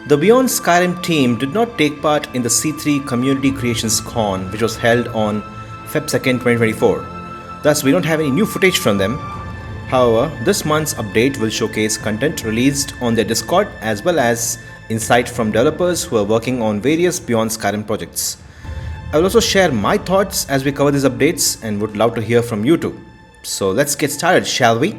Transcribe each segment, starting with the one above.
The Beyond Skyrim team did not take part in the C3 Community Creations Con, which was held on Feb 2nd, 2024. Thus, we don't have any new footage from them. However, this month's update will showcase content released on their Discord as well as insight from developers who are working on various Beyond Skyrim projects. I will also share my thoughts as we cover these updates and would love to hear from you too. So let's get started, shall we?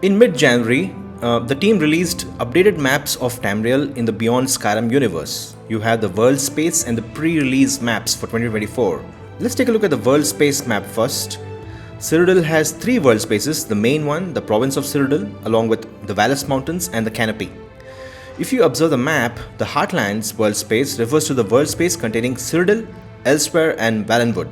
In mid-January, the team released updated maps of Tamriel in the Beyond Skyrim universe. You have the Worldspace and the pre-release maps for 2024. Let's take a look at the Worldspace map first. Cyrodiil has 3 Worldspaces, the main one, the province of Cyrodiil, along with the Valus Mountains and the Canopy. If you observe the map, the Heartlands Worldspace refers to the Worldspace containing Cyrodiil, Elsweyr and Valenwood.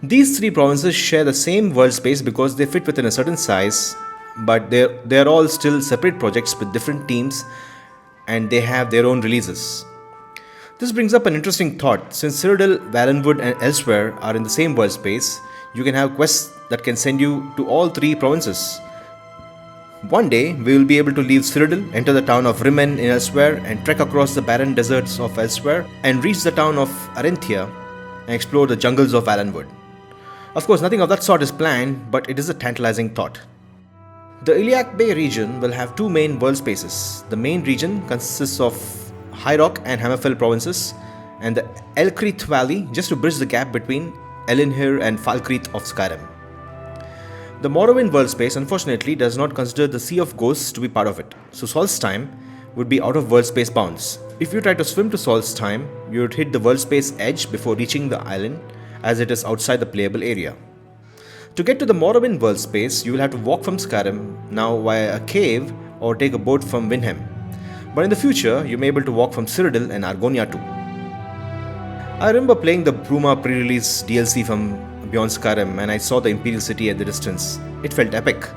These 3 provinces share the same Worldspace because they fit within a certain size, but they're all still separate projects with different teams and they have their own releases. This brings up an interesting thought. Since Cyrodiil, Valenwood and Elsweyr are in the same world space, you can have quests that can send you to all 3 provinces. One day, we will be able to leave Cyrodiil, enter the town of Rim Elsweyr and trek across the barren deserts of Elsweyr and reach the town of Arenthia and explore the jungles of Valenwood. Of course, nothing of that sort is planned, but it is a tantalizing thought. The Iliac Bay region will have 2 main world spaces. The main region consists of High Rock and Hammerfell provinces and the Elcreth Valley just to bridge the gap between Elenhir and Falkreath of Skyrim. The Morrowind world space unfortunately does not consider the Sea of Ghosts to be part of it, so Solstheim would be out of world space bounds. If you try to swim to Solstheim, you would hit the world space edge before reaching the island as it is outside the playable area. To get to the Morrowind world space, you will have to walk from Skyrim now via a cave or take a boat from Windhelm. But in the future, you may be able to walk from Cyrodiil and Argonia too. I remember playing the Bruma pre-release DLC from Beyond Skyrim and I saw the Imperial City at the distance. It felt epic.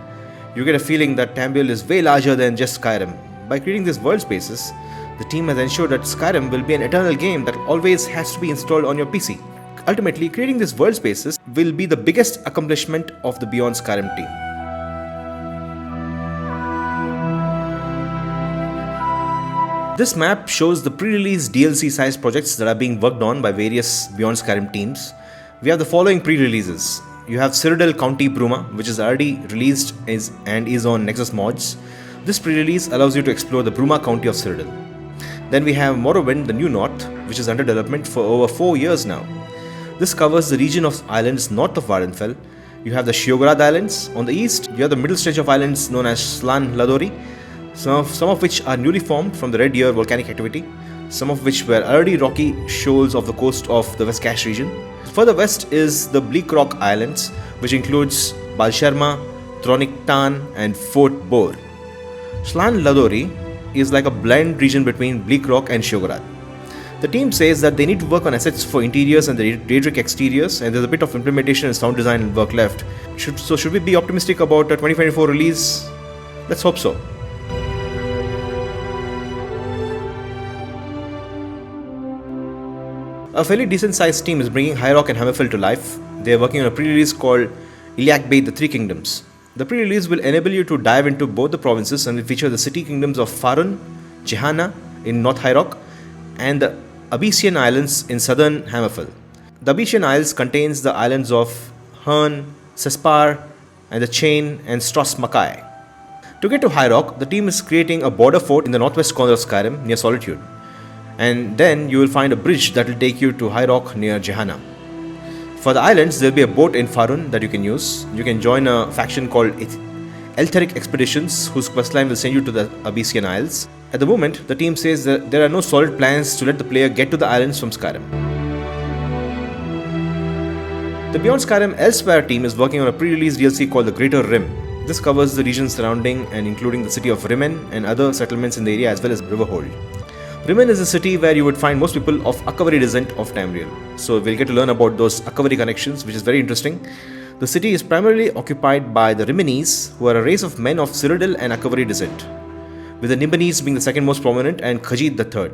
You get a feeling that Tamriel is way larger than just Skyrim. By creating these world spaces, the team has ensured that Skyrim will be an eternal game that always has to be installed on your PC. Ultimately, creating these world spaces will be the biggest accomplishment of the Beyond Skyrim team. This map shows the pre-release DLC sized projects that are being worked on by various Beyond Skyrim teams. We have the following pre-releases. You have Cyrodiil County Bruma, which is already released and is on Nexus Mods. This pre-release allows you to explore the Bruma County of Cyrodiil. Then we have Morrowind, the New North, which is under development for over 4 years now. This covers the region of islands north of Vvardenfell. You have the Sheogorath Islands. On the east, you have the middle stretch of islands known as Slan Ladori, some of which are newly formed from the Red Year volcanic activity, some of which were already rocky shoals of the coast of the Westcache region. Further west is the Bleak Rock Islands, which includes Balsharma, Thronictan and Fort Bor. Slan Ladori is like a blend region between Bleak Rock and Sheogorath. The team says that they need to work on assets for interiors and the Daedric exteriors, and there's a bit of implementation and sound design and work left. Should we be optimistic about a 2024 release? Let's hope so. A fairly decent sized team is bringing High Rock and Hammerfell to life. They are working on a pre-release called Iliac Bay, the 3 Kingdoms. The pre-release will enable you to dive into both the provinces and will feature the city kingdoms of Farun, Jehana in North High Rock, and the Abyssian Islands in southern Hammerfell. The Abyssian Isles contains the islands of Hern, Sespar, and the Chain and Stros Mackay. To get to High Rock, the team is creating a border fort in the northwest corner of Skyrim near Solitude. And then you will find a bridge that will take you to High Rock near Jehana. For the islands, there will be a boat in Farun that you can use. You can join a faction called Eltheric Expeditions, whose questline will send you to the Abyssian Isles. At the moment, the team says that there are no solid plans to let the player get to the islands from Skyrim. The Beyond Skyrim Elsweyr team is working on a pre-release DLC called the Greater Rim. This covers the region surrounding and including the city of Rimmen and other settlements in the area as well as Riverhold. Rimmen is a city where you would find most people of Akaveri descent of Tamriel. So we'll get to learn about those Akaveri connections, which is very interesting. The city is primarily occupied by the Rimmenese, who are a race of men of Cyrodiil and Akaveri descent, with the Nibbanese being the second most prominent and Khajiit the third.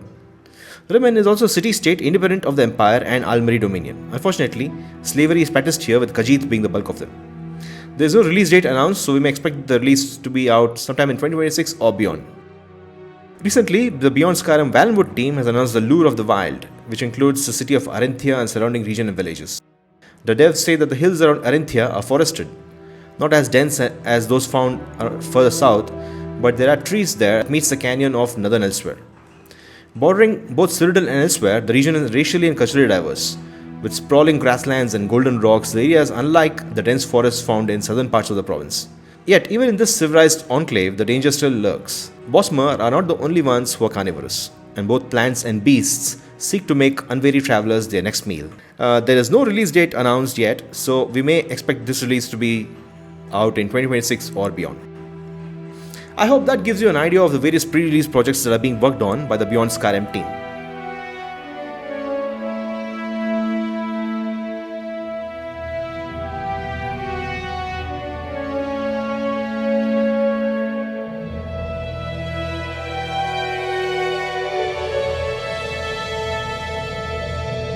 Rimmen is also a city-state independent of the Empire and Almeri Dominion. Unfortunately, slavery is practiced here, with Khajiit being the bulk of them. There is no release date announced, so we may expect the release to be out sometime in 2026 or beyond. Recently, the Beyond Skyrim Valenwood team has announced the Lure of the Wild, which includes the city of Arinthia and surrounding region and villages. The devs say that the hills around Arinthia are forested, not as dense as those found further south, but there are trees there that meets the canyon of Northern Elsweyr. Bordering both Cyrodiil and Elsweyr, the region is racially and culturally diverse. With sprawling grasslands and golden rocks, the area is unlike the dense forests found in southern parts of the province. Yet, even in this civilized enclave, the danger still lurks. Bosmer are not the only ones who are carnivorous, and both plants and beasts seek to make unwary travelers their next meal. There is no release date announced yet, so we may expect this release to be out in 2026 or beyond. I hope that gives you an idea of the various pre-release projects that are being worked on by the Beyond Skyrim team.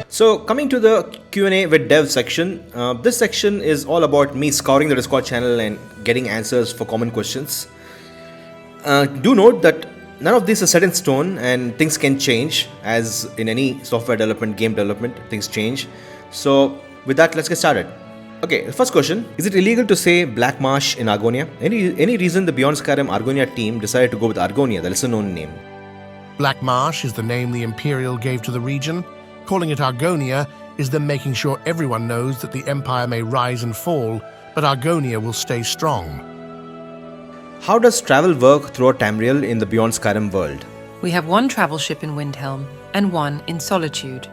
So coming to the Q&A with dev section, this section is all about me scouring the Discord channel and getting answers for common questions. Do note that none of this is set in stone and things can change, as in any software development, game development, things change. So with that, let's get started. Okay, the first question, is it illegal to say Black Marsh in Argonia? Any reason the Beyond Skyrim Argonia team decided to go with Argonia, the lesser known name? Black Marsh is the name the Imperial gave to the region. Calling it Argonia is them making sure everyone knows that the Empire may rise and fall, but Argonia will stay strong. How does travel work throughout Tamriel in the Beyond Skyrim world? We have one travel ship in Windhelm and one in Solitude,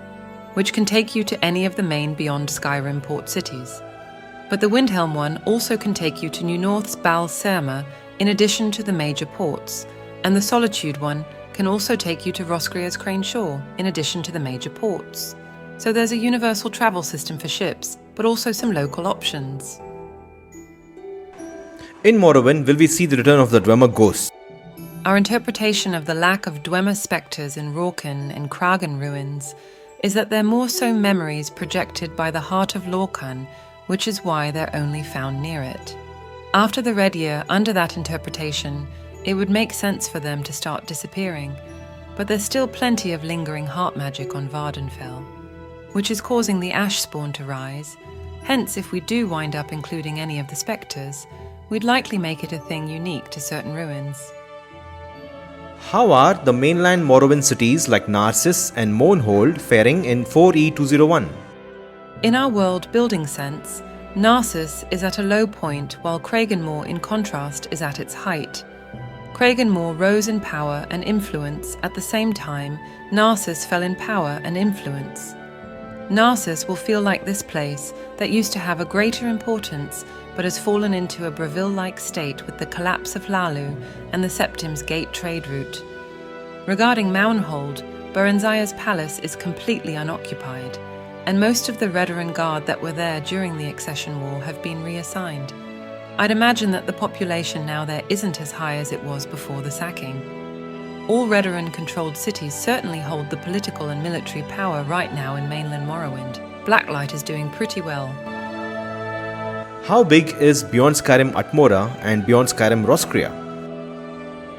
which can take you to any of the main Beyond Skyrim port cities. But the Windhelm one also can take you to New North's Bal Serma in addition to the major ports, and the Solitude one can also take you to Rosgria's Crane Shore, in addition to the major ports. So there's a universal travel system for ships, but also some local options. In Morrowind, will we see the return of the Dwemer ghosts? Our interpretation of the lack of Dwemer spectres in Rorken and Kragen ruins is that they're more so memories projected by the heart of Lorcan, which is why they're only found near it. After the Red Year, under that interpretation, it would make sense for them to start disappearing, but there's still plenty of lingering heart magic on Vardenfell, which is causing the ash spawn to rise. Hence, if we do wind up including any of the spectres, we'd likely make it a thing unique to certain ruins. How are the mainland Morrowind cities like Narcissus and Mournhold faring in 4E201? In our world building sense, Narcissus is at a low point while Kragenmoor in contrast is at its height. Kragenmoor rose in power and influence at the same time Narcissus fell in power and influence. Narcissus will feel like this place that used to have a greater importance but has fallen into a Bravil-like state with the collapse of Lalu and the Septim's Gate trade route. Regarding Mournhold, Berenziah's palace is completely unoccupied, and most of the Redoran Guard that were there during the Accession War have been reassigned. I'd imagine that the population now there isn't as high as it was before the sacking. All Redoran-controlled cities certainly hold the political and military power right now in mainland Morrowind. Blacklight is doing pretty well. How big is Beyond Skyrim Atmora and Beyond Skyrim Rosgria?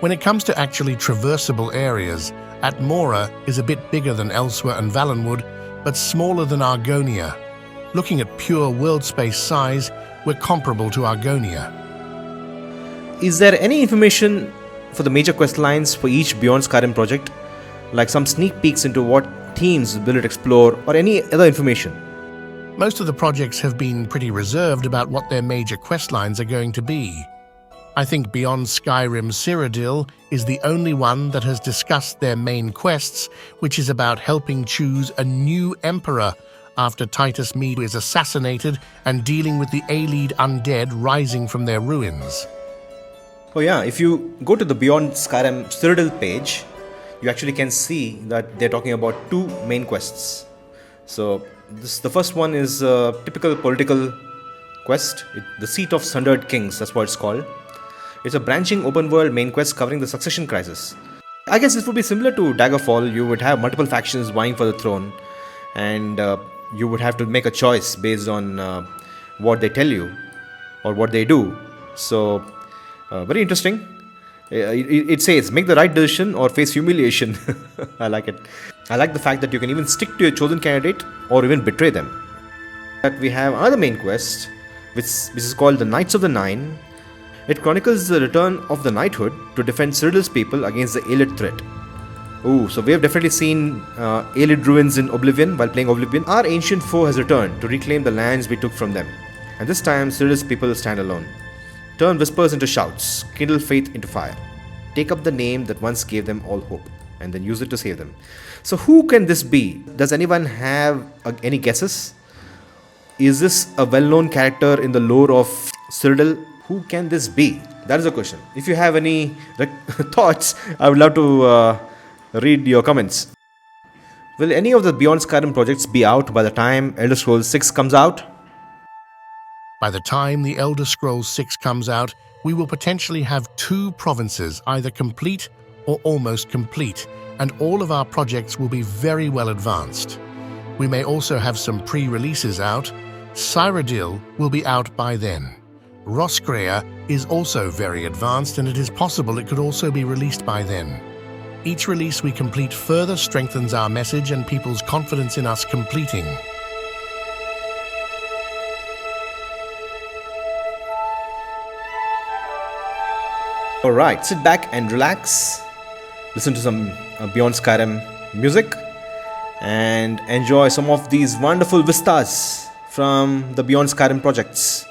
When it comes to actually traversable areas, Atmora is a bit bigger than Elsweyr and Valenwood, but smaller than Argonia. Looking at pure world space size, we're comparable to Argonia. Is there any information for the major quest lines for each Beyond Skyrim project? Like some sneak peeks into what themes will it explore or any other information? Most of the projects have been pretty reserved about what their major quest lines are going to be. I think Beyond Skyrim Cyrodiil is the only one that has discussed their main quests, which is about helping choose a new emperor after Titus Mede is assassinated and dealing with the Aelid undead rising from their ruins. Oh yeah, if you go to the Beyond Skyrim Cyrodiil page, you actually can see that they're talking about two main quests. So the first one is a typical political quest, the Seat of Sundered Kings, that's what it's called. It's a branching open world main quest covering the succession crisis. I guess this would be similar to Daggerfall. You would have multiple factions vying for the throne, and you would have to make a choice based on what they tell you or what they do. So, very interesting. It says, make the right decision or face humiliation. I like it. I like the fact that you can even stick to your chosen candidate or even betray them. That we have another main quest, which is called the Knights of the Nine. It chronicles the return of the knighthood to defend Cyrodiil's people against the Aelid threat. Ooh, so we have definitely seen Aelid ruins in Oblivion while playing Oblivion. Our ancient foe has returned to reclaim the lands we took from them. And this time, Cyrodiil's people stand alone. Turn whispers into shouts, kindle faith into fire. Take up the name that once gave them all hope, and then use it to save them. So who can this be? Does anyone have any guesses? Is this a well-known character in the lore of Cyrodiil? Who can this be? That is the question. If you have any thoughts, I would love to read your comments. Will any of the Beyond Skyrim projects be out by the time Elder Scrolls 6 comes out? By the time the Elder Scrolls 6 comes out, we will potentially have 2 provinces either complete or almost complete, and all of our projects will be very well advanced. We may also have some pre-releases out. Cyrodiil will be out by then. Roscrea is also very advanced, and it is possible it could also be released by then. Each release we complete further strengthens our message and people's confidence in us completing. Alright, sit back and relax, listen to some Beyond Skyrim music, and enjoy some of these wonderful vistas from the Beyond Skyrim projects.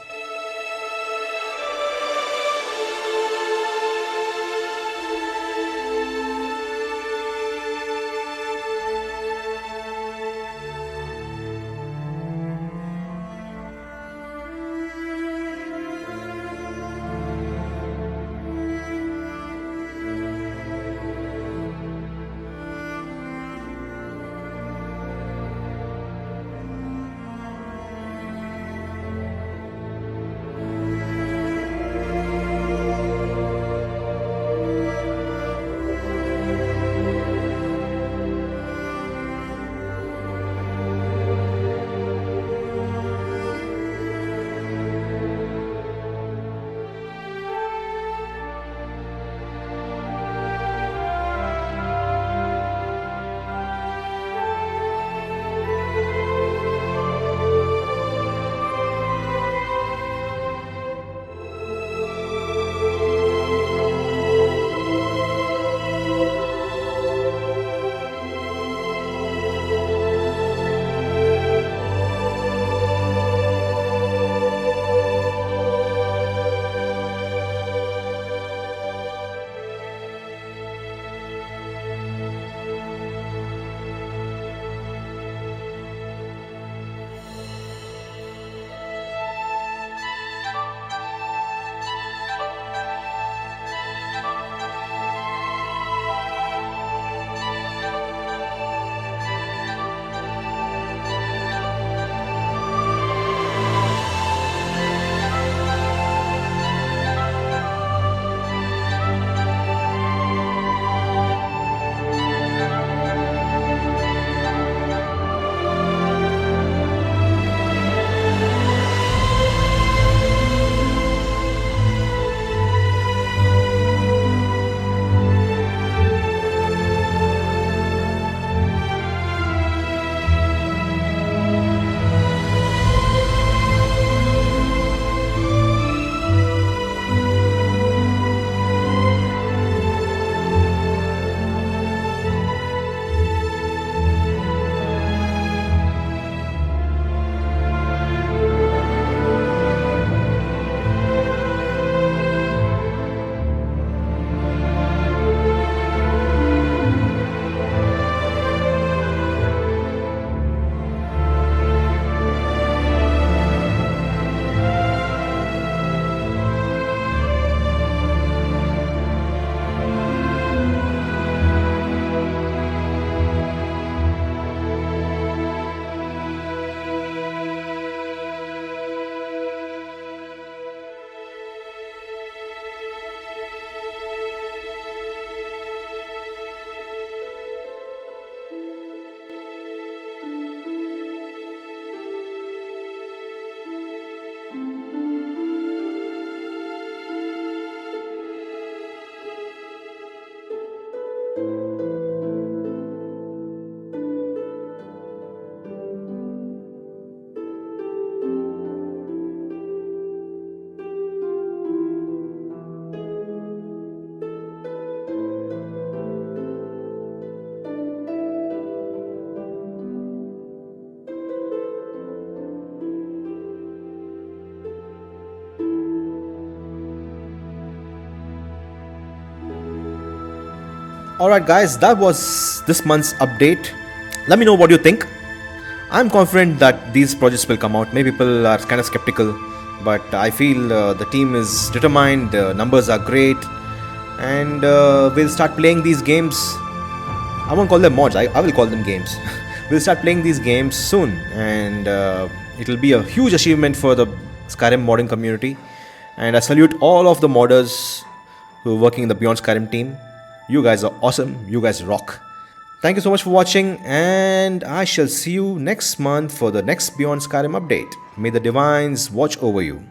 Alright guys, that was this month's update. Let me know what you think. I'm confident that these projects will come out. Maybe people are kind of skeptical, but I feel the team is determined, the numbers are great, and we'll start playing these games. I won't call them mods, I will call them games. We'll start playing these games soon, and it'll be a huge achievement for the Skyrim modding community. And I salute all of the modders who are working in the Beyond Skyrim team. You guys are awesome, you guys rock. Thank you so much for watching, and I shall see you next month for the next Beyond Skyrim update. May the divines watch over you.